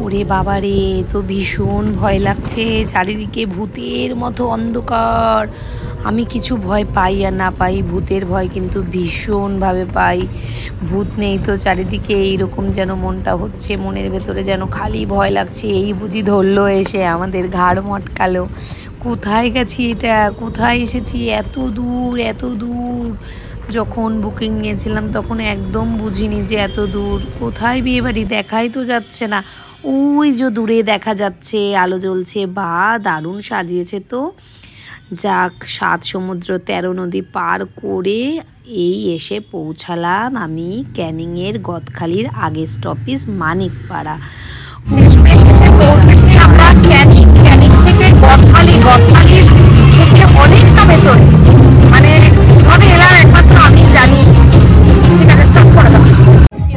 ওরে বাবা রে, তো ভীষণ ভয় লাগছে, চারিদিকে ভূতের মতো অন্ধকার। আমি কিছু ভয় পাই আর না পাই, ভূতের ভয় কিন্তু ভীষণভাবে পাই। ভূত নেই তো চারিদিকে এইরকম যেন মনটা হচ্ছে, মনের ভেতরে যেন খালি ভয় লাগছে। এই বুঝি ধরলো এসে আমাদের ঘাড় মটকালো। কোথায় গেছি এটা, কোথায় এসেছি, এত দূর এত দূর। যখন বুকিং নিয়েছিলাম তখন একদম বুঝিনি যে এত দূর। কোথায় বিয়ে বাড়ি দেখাই তো যাচ্ছে না। ওই যে দূরে দেখা যাচ্ছে আলো জ্বলছে, বা দারুণ সাজিয়েছে তো। যাক, 7 সমুদ্র 13 নদী পার করে এই এসে পৌঁছালাম আমি ক্যানিংয়ের গদখালির আগের স্টপেজ মানিকপাড়া। ক্যানিং থেকে গদখালি, গদখালির থেকে অনেকটা ভেতরে, মানে কিভাবে এলাম একমাত্র আমি জানি। ঠিক আছে, স্টপ করে দাও। কি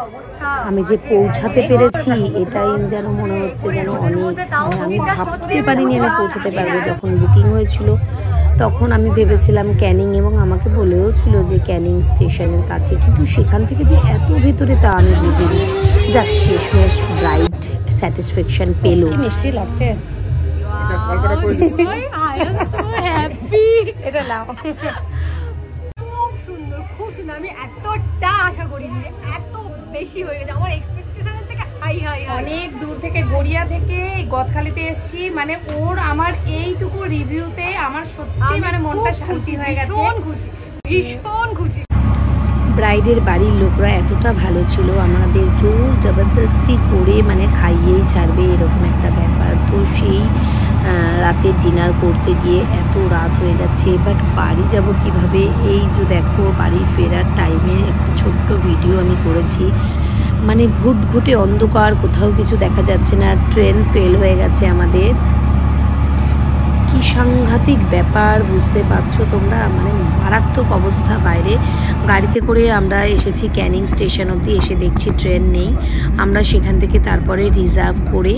অবস্থা, আমি যে পৌঁছাতে পেরেছি এটাই যেন মনে হচ্ছে যেন অনেক, মানে আমি ভাবতে পারিনি আমি পৌঁছাতে পারবো। যখন বুকিং হয়েছিল তখন আমি ভেবেছিলাম ক্যানিং, এবং আমাকে বলেও ছিল যে ক্যানিং স্টেশনের কাছে, কিন্তু সেখান থেকে যে এত ভেতরে তা আমি বুঝিনি। যাক, শেষমেশ ব্রাইড স্যাটিসফ্যাকশন পেল। মিষ্টি লাগছে এটা নাও। খুব সুন্দর, খুব সুন্দর। আমি এতটা আশা করিনি, এত বেশি হয়ে গেছে আমার এক্সপেকটেশনের থেকে হাই হাই। অনেক দূর থেকে, গড়িয়া থেকে গদখালিতে এসেছি, মানে ওর আমার এইটুকু রিভিউতে আমার সত্যি মানে মনটা শান্তি হয়ে গেছে। ভীষণ খুশি, ভীষণ খুশি। ব্রাইডের বাড়ির লোকরা এতটা ভালো ছিল, আমাদের জোর জবরদস্তি করে মানে খাইয়েই ছাড়বে এরকম একটা ব্যাপার। তো সেই রাতে ডিনার করতে গিয়ে এত রাত হয়ে গেছে, বাট বাড়ি যাব কিভাবে, এই যে দেখো বাড়ি ফেরার টাইমে একটা ছোট্ট ভিডিও আমি করেছি। মানে ঘুটঘুটে অন্ধকার, কোথাও কিছু দেখা যাচ্ছে না, ট্রেন ফেল হয়ে গেছে আমাদের। কি সাংঘাতিক ব্যাপার, বুঝতে পারছো তোমরা, মানে মারাত্মক অবস্থা। বাইরে গাড়িতে করে আমরা এসেছি ক্যানিং স্টেশন অবধি, এসে দেখছি ট্রেন নেই। আমরা সেখান থেকে তারপরে রিজার্ভ করে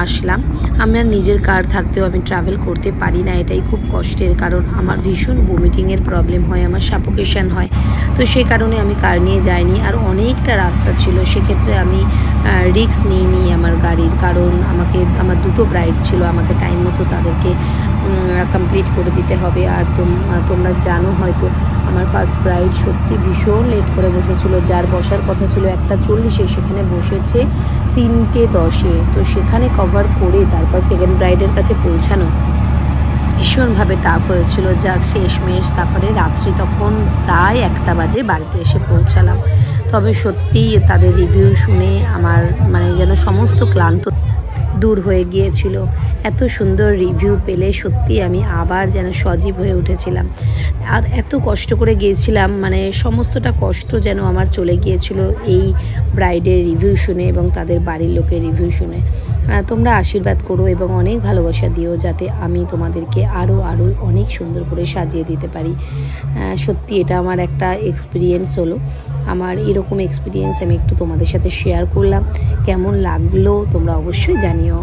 আসলাম। আমার নিজের কার থাকতেও আমি ট্রাভেল করতে পারি না, এটাই খুব কষ্টের, কারণ আমার ভীষণ ভমিটিংয়ের প্রবলেম হয়, আমার সাফোকেশন হয়। তো সেই কারণে আমি কার নিয়ে যাইনি, আর অনেকটা রাস্তা ছিল, সেক্ষেত্রে আমি রিস্ক নিইনি আমার গাড়ির, কারণ আমার 2টো ব্রাইড ছিল, আমাকে টাইম মতো তাদেরকে কমপ্লিট করে দিতে হবে। আর তোমরা জানো হয়তো আমার ফার্স্ট ব্রাইড সত্যি ভীষণ লেট করে বসেছিল, যার বসার কথা ছিল 1:40, সেখানে বসেছে 3:10। তো সেখানে কভার করে তারপর সেকেন্ড ব্রাইডের কাছে পৌঁছানো ভীষণভাবে টাফ হয়েছিল। যাক, শেষমেশ তারপরে রাত্রি তখন প্রায় 1টা বাজে বাড়িতে এসে পৌঁছালাম। তবে সত্যি তাদের রিভিউ শুনে আমার মানে যেন সমস্ত ক্লান্ত দূর হয়ে গিয়েছিল। এত সুন্দর রিভিউ পেলে সত্যি আমি আবার যেন সজীব হয়ে উঠেছিলাম। আর এত কষ্ট করে গিয়েছিলাম, মানে সমস্তটা কষ্ট যেন আমার চলে গিয়েছিল এই ব্রাইডের রিভিউ শুনে এবং তাদের বাড়ির লোকের রিভিউ শুনে। তোমরা আশীর্বাদ করো এবং অনেক ভালোবাসা দিও, যাতে আমি তোমাদেরকে আরও অনেক সুন্দর করে সাজিয়ে দিতে পারি। সত্যি এটা আমার একটা এক্সপিরিয়েন্স হলো। আমার এরকম এক্সপিরিয়েন্স আমি একটু তোমাদের সাথে শেয়ার করলাম। কেমন লাগলো তোমরা অবশ্যই জানিও।